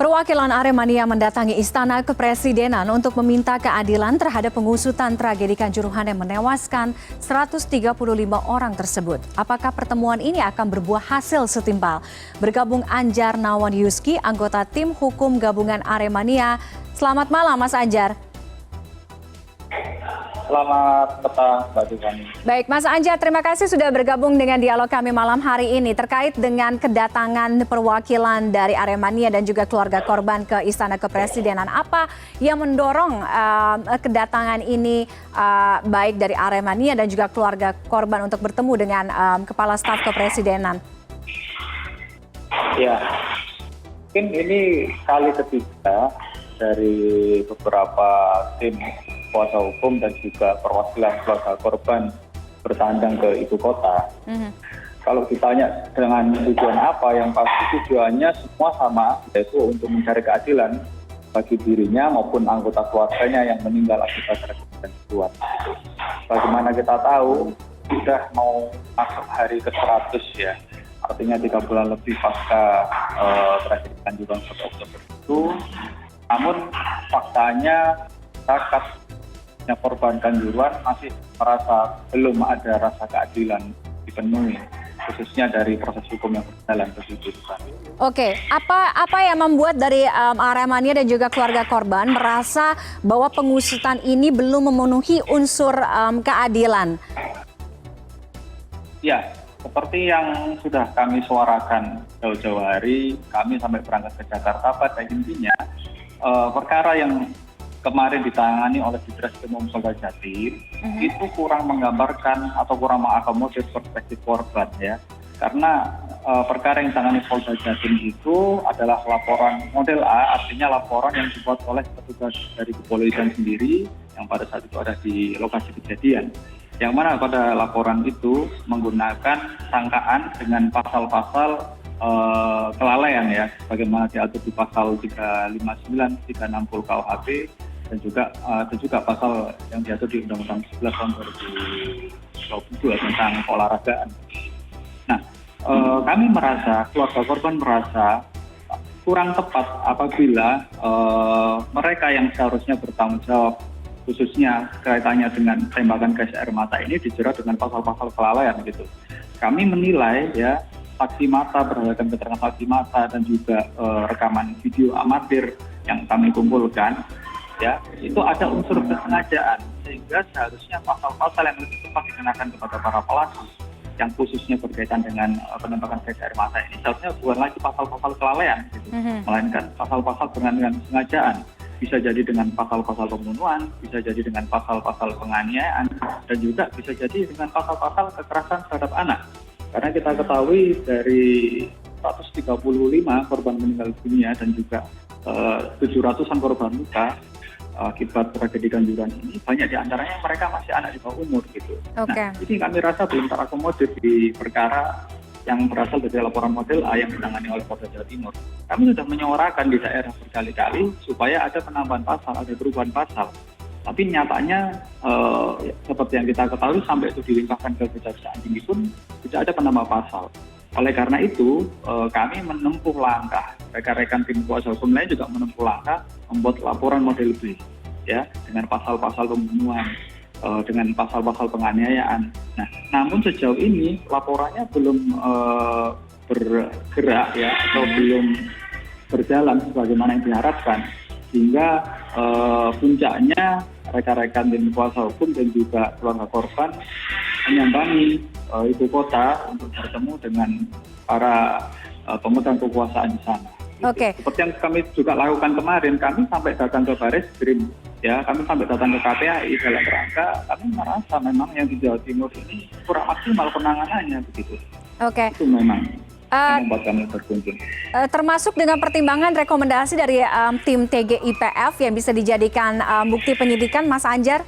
Perwakilan Aremania mendatangi Istana Kepresidenan untuk meminta keadilan terhadap pengusutan tragedi Kanjuruhan yang menewaskan 135 orang tersebut. Apakah pertemuan ini akan berbuah hasil setimpal? Bergabung Anjar Nawan Yuski, anggota tim hukum gabungan Aremania. Selamat malam, Mas Anjar. Selamat petang, Mbak Tiffany. Baik, Mas Anjar, terima kasih sudah bergabung dengan dialog kami malam hari ini terkait dengan kedatangan perwakilan dari Aremania dan juga keluarga korban ke Istana Kepresidenan. Apa yang mendorong kedatangan ini baik dari Aremania dan juga keluarga korban untuk bertemu dengan Kepala Staf Kepresidenan? Ya, mungkin ini kali ketiga dari beberapa tim kuasa hukum dan juga perwakilan keluarga korban bertandang ke ibu kota. Kalau ditanya dengan tujuan apa, yang pasti tujuannya semua sama, yaitu untuk mencari keadilan bagi dirinya maupun anggota keluarganya yang meninggal akibat tragedi Kanjuruhan. Bagaimana kita tahu, sudah mau masuk hari ke-100 ya, artinya 3 bulan lebih pasca tragedi Kanjuruhan 1 Oktober itu. Namun faktanya masyarakat korban Kanjuruhan masih merasa belum ada rasa keadilan dipenuhi, khususnya dari proses hukum yang berjalan tersebut. Oke, apa yang membuat dari Aremania dan juga keluarga korban merasa bahwa pengusutan ini belum memenuhi unsur keadilan? Ya, seperti yang sudah kami suarakan jauh-jauh hari, kami sampai berangkat ke Jakarta, pada intinya perkara yang kemarin ditangani oleh Ditreskrim Polda Jatim itu kurang menggambarkan atau kurang mengakomodir perspektif korban ya, karena perkara yang ditangani Polda Jatim itu adalah laporan model A, artinya laporan yang dibuat oleh petugas dari kepolisian sendiri yang pada saat itu ada di lokasi kejadian, yang mana pada laporan itu menggunakan sangkaan dengan pasal-pasal kelalaian ya, bagaimana diatur di pasal 359, 360 KUHP dan juga pasal yang diatur di Undang-Undang 11 tahun 2022 tentang keolahragaan. Nah, kami merasa, keluarga korban merasa kurang tepat apabila mereka yang seharusnya bertanggung jawab, khususnya kaitannya dengan tembakan gas air mata ini dijerat dengan pasal-pasal kelalaian gitu. Kami menilai ya, saksi mata berdasarkan keterangan saksi mata dan juga rekaman video amatir yang kami kumpulkan ya, itu ada unsur kesengajaan, sehingga seharusnya pasal-pasal yang lebih tepat dikenakan kepada para pelaku yang khususnya berkaitan dengan penembakan gas air mata ini seharusnya bukan lagi pasal-pasal kelalaian gitu, melainkan pasal-pasal dengan sengajaan. Bisa jadi dengan pasal-pasal pembunuhan, bisa jadi dengan pasal-pasal penganiayaan, dan juga bisa jadi dengan pasal-pasal kekerasan terhadap anak. Karena kita ketahui dari 135 korban meninggal dunia dan juga 700-an korban luka akibat tragedi Kanjuruhan ini, banyak diantaranya mereka masih anak di bawah umur gitu. Okay. Nah, ini kami rasa belum terakomodir di perkara yang berasal dari laporan model A yang ditangani oleh Polda Jawa Timur. Kami sudah menyuarakan di daerah berkali-kali supaya ada penambahan pasal, ada perubahan pasal. Tapi nyatanya seperti yang kita ketahui sampai itu dilimpahkan ke Kejaksaan Tinggi pun tidak ada penambah pasal. Oleh karena itu kami menempuh langkah, rekan-rekan tim kuasa hukum lain juga menempuh langkah membuat laporan model B ya, dengan pasal-pasal pembunuhan, dengan pasal-pasal penganiayaan. Nah, namun sejauh ini laporannya belum bergerak ya, atau belum berjalan sebagaimana yang diharapkan, sehingga puncaknya rekan-rekan tim kuasa hukum dan juga keluarga korban menyambangi ibu kota untuk bertemu dengan para pemegang kekuasaan di sana. Oke. Seperti yang kami juga lakukan kemarin, kami sampai datang ke Bareskrim, ya, kami sampai datang ke KPAI dalam rangka kami merasa memang yang di Jawa Timur ini kurang maksimal penanganannya begitu. Oke. Itu memang yang membuat kami berkunjung. Termasuk dengan pertimbangan rekomendasi dari tim TGIPF yang bisa dijadikan bukti penyidikan, Mas Anjar?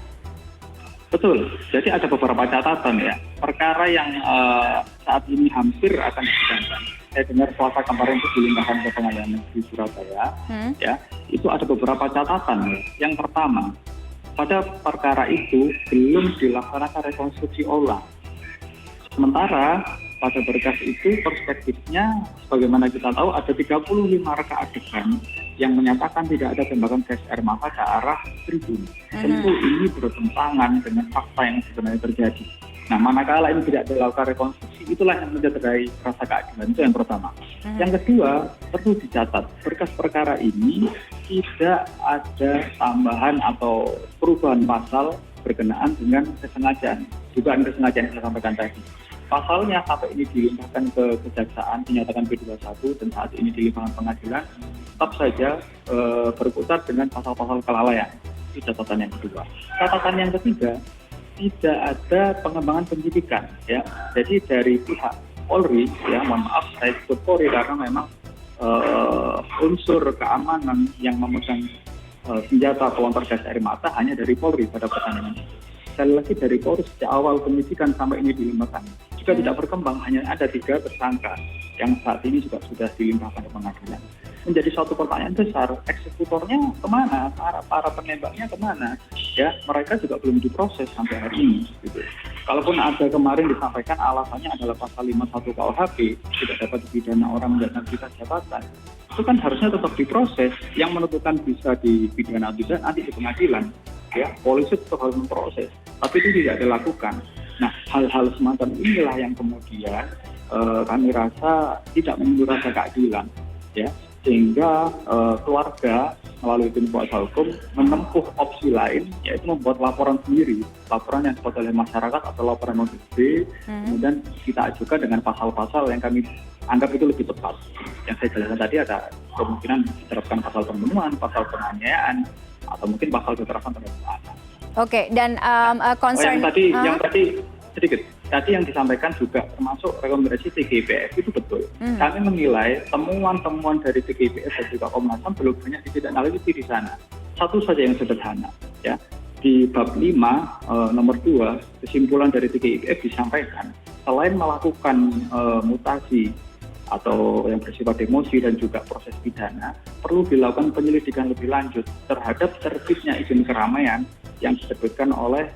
Betul, jadi ada beberapa catatan ya. Perkara yang saat ini hampir akan disidangkan. Saya dengar Selasa kemarin itu dilimpahkan ke Pengadilan Negeri Surabaya, ya, itu ada beberapa catatan. Ya. Yang pertama, pada perkara itu belum dilaksanakan rekonstruksi ulang. Sementara pada berkas itu perspektifnya sebagaimana kita tahu ada 35 reka adegan yang menyatakan tidak ada tembakan gas air mata ke arah tribun. Tentu ini bertentangan dengan fakta yang sebenarnya terjadi. Nah, manakala ini tidak dilakukan rekonstruksi, itulah yang mencederai rasa keadilan. Itu yang pertama. Yang kedua, perlu dicatat, berkas perkara ini tidak ada tambahan atau perubahan pasal berkenaan dengan kesengajaan. Dugaan kesengajaan yang saya sampaikan tadi. Pasalnya sampai ini dilimpahkan ke kejaksaan, dinyatakan P21 dan saat ini dilimpahkan pengadilan, tetap saja berputar dengan pasal-pasal kelalaian. Itu catatan yang kedua. Catatan yang ketiga, tidak ada pengembangan penyidikan, ya. Jadi dari pihak Polri, ya, mohon maaf saya sebut Polri karena memang unsur keamanan yang memegang senjata pelontar gas air mata hanya dari Polri pada pertandingan itu. Sekali lagi dari Polri sejak awal penyidikan sampai ini dilimpahkan juga tidak berkembang, hanya ada 3 tersangka yang saat ini juga sudah dilimpahkan ke pengadilan. Menjadi suatu pertanyaan besar, eksekutornya kemana, para penembaknya kemana? Ya, mereka juga belum diproses sampai hari ini. Gitu. Kalaupun ada kemarin disampaikan alasannya adalah pasal 51 KUHP, tidak dapat dipidana orang menjadikan jabatan, itu kan harusnya tetap diproses. Yang menentukan bisa dipidana atau tidak nanti di pengadilan. Ya, polisi tetap harus memproses, tapi itu tidak dilakukan. Nah, hal-hal semacam inilah yang kemudian kami rasa tidak menunjukkan rasa keadilan, ya. Sehingga keluarga melalui tim kuasa hukum menempuh opsi lain, yaitu membuat laporan sendiri, laporan yang dibuat oleh masyarakat atau laporan ODP, kemudian kita ajukan dengan pasal-pasal yang kami anggap itu lebih tepat. Yang saya jelaskan tadi ada kemungkinan diterapkan pasal pembunuhan, pasal penganiayaan, atau mungkin pasal kekerasan terhadap anak. Oke, dan concern... yang tadi sedikit. Tadi yang disampaikan juga termasuk rekomendasi TGIPF itu betul. Kami menilai temuan-temuan dari TGIPF dan juga Komnas HAM belum banyak ditindaklanjuti di sana. Satu saja yang sederhana, ya. Di bab 5 nomor 2 kesimpulan dari TGIPF disampaikan selain melakukan mutasi atau yang bersifat demosi dan juga proses pidana, perlu dilakukan penyelidikan lebih lanjut terhadap terbitnya izin keramaian yang diterbitkan oleh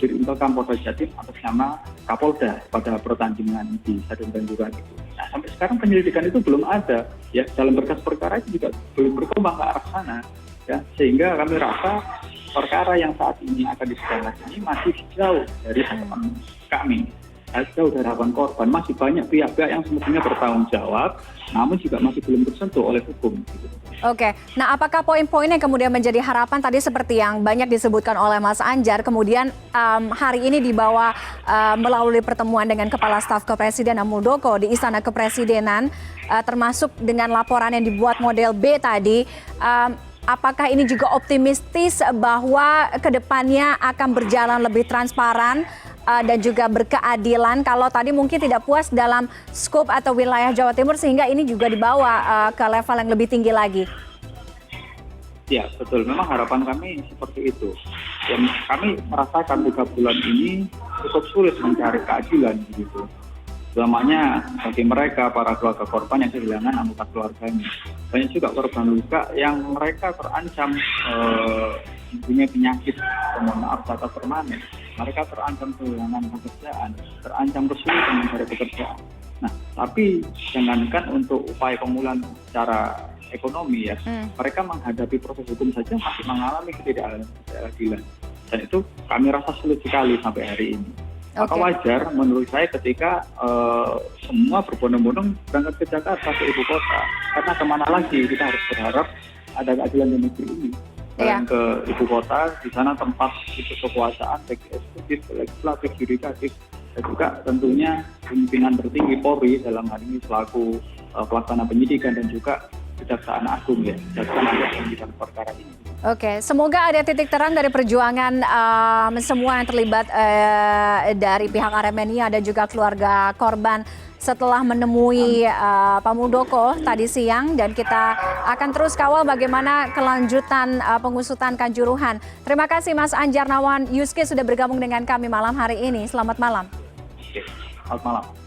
Dirintelkam Polda Jatim atas nama Kapolda pada pertandingan di Stadion Kanjuruhan itu. Nah, sampai sekarang penyelidikan itu belum ada, ya, dalam berkas perkara itu juga belum berkembang ke arah sana, ya, sehingga kami rasa perkara yang saat ini akan disidangkan ini masih jauh dari harapan kami, jauh dari harapan korban. Masih banyak pihak-pihak yang semestinya bertanggung jawab, namun juga masih belum tersentuh oleh hukum. Gitu. Oke, nah apakah poin-poin yang kemudian menjadi harapan tadi seperti yang banyak disebutkan oleh Mas Anjar, kemudian hari ini dibawa melalui pertemuan dengan Kepala Staf Kepresidenan Muldoko di Istana Kepresidenan, termasuk dengan laporan yang dibuat model B tadi, apakah ini juga optimistis bahwa kedepannya akan berjalan lebih transparan dan juga berkeadilan? Kalau tadi mungkin tidak puas dalam skop atau wilayah Jawa Timur sehingga ini juga dibawa ke level yang lebih tinggi lagi. Ya, betul. Memang harapan kami seperti itu. Ya, kami merasakan 3 bulan ini cukup sulit mencari keadilan begitu. Selamanya bagi mereka, para keluarga korban yang kehilangan anggota keluarganya. Banyak juga korban luka yang mereka terancam mempunyai penyakit, mohon maaf, cacat permanen. Mereka terancam kehilangan pekerjaan, terancam kesulitan mencari pekerjaan. Nah, tapi jangankan untuk upaya pemulihan secara ekonomi, ya, mereka menghadapi proses hukum saja masih mengalami ketidakadilan. Dan itu kami rasa sulit sekali sampai hari ini. Maka wajar menurut saya ketika semua berbondong-bondong berangkat ke Jakarta, ke ibu kota. Karena kemana lagi kita harus berharap ada keadilan di negeri ini. Dan ke ibu kota, di sana tempat itu kekuasaan, baik eksekutif, legislatif, yudikatif, dan juga tentunya pimpinan tertinggi Polri dalam hal ini selaku pelaksana penyidikan dan juga Kejaksaan Agung, ya, Kejaksaan Agung penyidikan perkara ini. Oke, semoga ada titik terang dari perjuangan semua yang terlibat dari pihak Aremania dan juga keluarga korban setelah menemui Pak Muldoko tadi siang, dan kita akan terus kawal bagaimana kelanjutan pengusutan Kanjuruhan. Terima kasih Mas Anjar Nawan Yuske sudah bergabung dengan kami malam hari ini. Selamat malam. Oke, selamat malam.